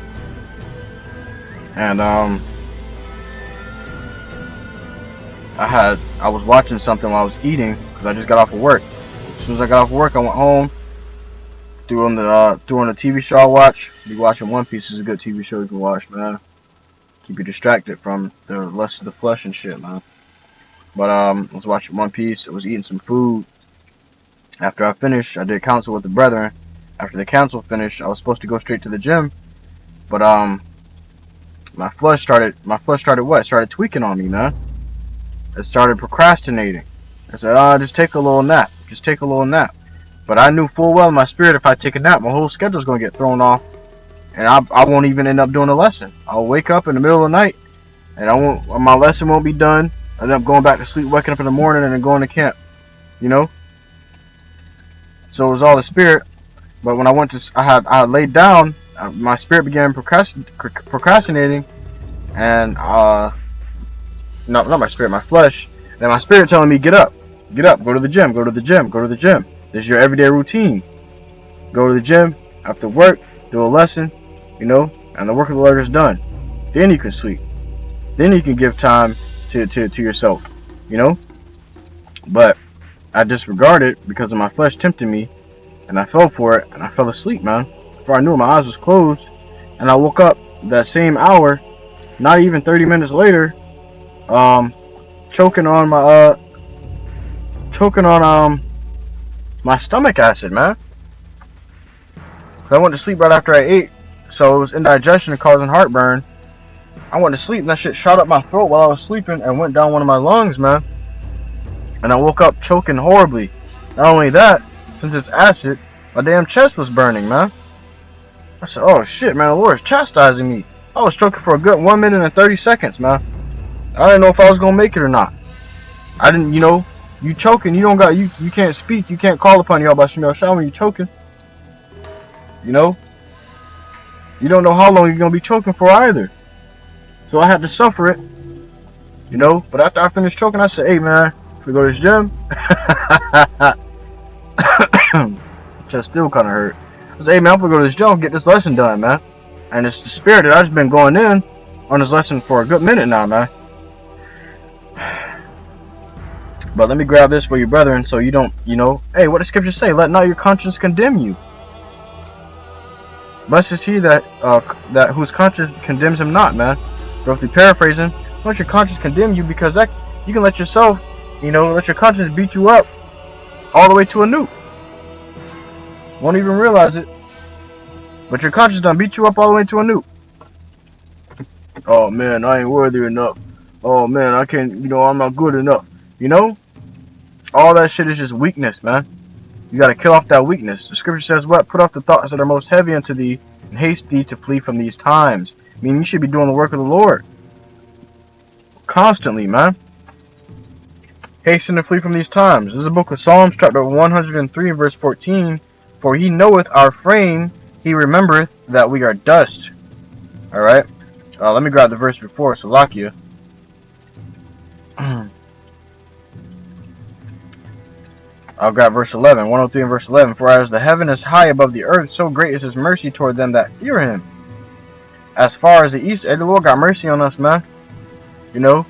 and I was watching something while I was eating because I just got off of work. As soon as I got off of work, I went home, threw on the TV show I watch. Be watching One Piece is a good TV show you can watch, man. Keep you distracted from the lust of the flesh and shit, man. But I was watching One Piece. I was eating some food. After I finished, I did counsel with the brethren. After the counsel finished, I was supposed to go straight to the gym, but my flesh started what? It started tweaking on me, man. It started procrastinating. I said, just take a little nap. Just take a little nap. But I knew full well in my spirit, if I take a nap, my whole schedule's gonna get thrown off. And I won't even end up doing a lesson. I'll wake up in the middle of the night, and my lesson won't be done. I end up going back to sleep, waking up in the morning, and then going to camp. So it was all the spirit. But when I went to, I had laid down. My spirit began procrastinating, and not my spirit, my flesh. And my spirit telling me, get up, go to the gym, go to the gym, go to the gym. This is your everyday routine. Go to the gym after work, do a lesson. And the work of the Lord is done. Then you can sleep. Then you can give time to yourself, But I disregarded because of my flesh tempting me, and I fell for it, and I fell asleep, man. Before I knew it, my eyes was closed, and I woke up that same hour, not even 30 minutes later, choking on my stomach acid, man. I went to sleep right after I ate, so it was indigestion and causing heartburn. I went to sleep and that shit shot up my throat while I was sleeping and went down one of my lungs, man. And I woke up choking horribly. Not only that, since it's acid, my damn chest was burning, man. I said, oh shit, man, the Lord is chastising me. I was choking for a good 1 minute and 30 seconds, man. I didn't know if I was gonna make it or not. I didn't, you choking, you can't speak, you can't call upon YAHAWASHI when you choking. You don't know how long you're gonna be choking for either. So I had to suffer it. But after I finished choking, I said, hey man, if we go to this gym, chest still kinda hurt. I said, hey man, I'm gonna go to this gym, get this lesson done, man. And it's the spirit that I've just been going in on this lesson for a good minute now, man. But let me grab this for you, brethren, so you don't, hey, what does scripture say? Let not your conscience condemn you. Blessed is he that whose conscience condemns him not, man. Roughly paraphrasing, don't let your conscience condemn you, because that you can let yourself, let your conscience beat you up all the way to a nuke. Won't even realize it, but your conscience done beat you up all the way to a nuke. Oh man, I ain't worthy enough. Oh man, I can't, I'm not good enough. All that shit is just weakness, man. You gotta kill off that weakness. The scripture says what? Put off the thoughts that are most heavy unto thee, and haste thee to flee from these times. I mean, you should be doing the work of the Lord. constantly, man. Hasten to flee from these times. This is the book of Psalms, chapter 103, verse 14. For he knoweth our frame, he remembereth that we are dust. Alright? Let me grab the verse before, Salakia. I'll grab verse 11, 103 and verse 11. For as the heaven is high above the earth, so great is his mercy toward them that fear him. As far as the east, the Lord got mercy on us, man. You know?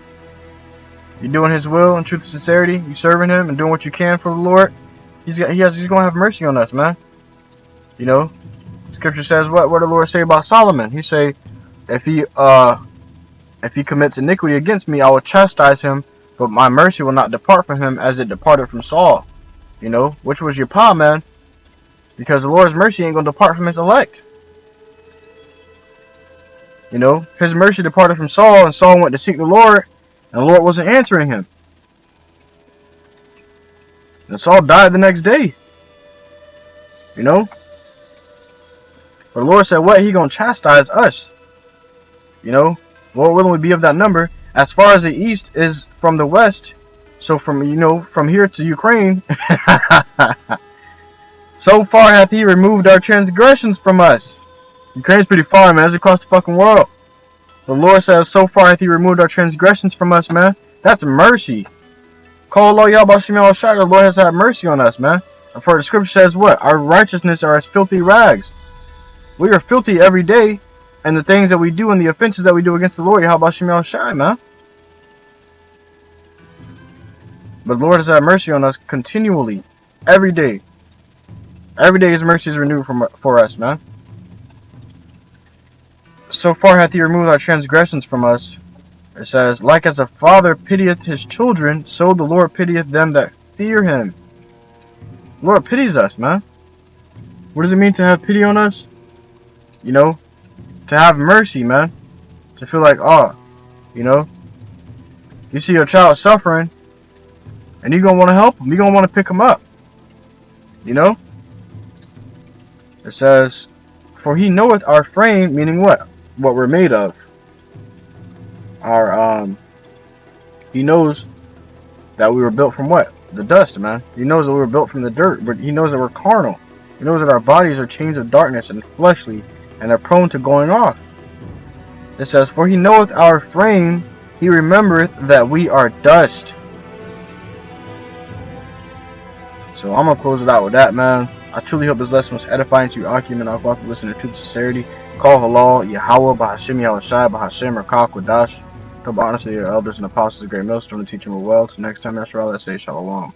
You're doing his will in truth and sincerity. You serving him and doing what you can for the Lord. He's going to have mercy on us, man. You know? Scripture says what the Lord say about Solomon. He say, if he commits iniquity against me, I will chastise him, but my mercy will not depart from him as it departed from Saul. You know, which was your pa, man. Because the Lord's mercy ain't going to depart from his elect. You know, his mercy departed from Saul, and Saul went to seek the Lord, and the Lord wasn't answering him. And Saul died the next day. You know? But the Lord said, what? He going to chastise us. You know? Lord willing, we be of that number. As far as the east is from the west, so from, you know, from here to Ukraine, so far hath he removed our transgressions from us. Ukraine's pretty far, man. It's across the fucking world. The Lord says, so far hath he removed our transgressions from us, man. That's mercy. Call Allah YAHAWASHI. The Lord has had mercy on us, man. And for the scripture says what? Our righteousness are as filthy rags. We are filthy every day, and the things that we do and the offenses that we do against the Lord, YAHAWASHI, man. But the Lord has had mercy on us continually, every day. Every day his mercy is renewed for us, man. So far hath he removed our transgressions from us. It says, like as a father pitieth his children, so the Lord pitieth them that fear him. The Lord pities us, man. What does it mean to have pity on us? You know, to have mercy, man. To feel like, oh, you know, you see your child suffering, and you're going to want to help him. You're going to want to pick him up. You know? It says, for he knoweth our frame, meaning what? What we're made of. He knows that we were built from what? The dust, man. He knows that we were built from the dirt, but he knows that we're carnal. He knows that our bodies are chains of darkness and fleshly, and are prone to going off. It says, for he knoweth our frame, he remembereth that we are dust. So I'm going to close it out with that, man. I truly hope this lesson was edifying to your argument. I'll go to listen to truth and sincerity. Call halal, Yahawah, BAHASHAM, YAHAWASHI, BAHASHAM, QADASH. Hope honestly your elders and apostles of great millstone to teach them well. Till next time, Yashar, let's say shalom.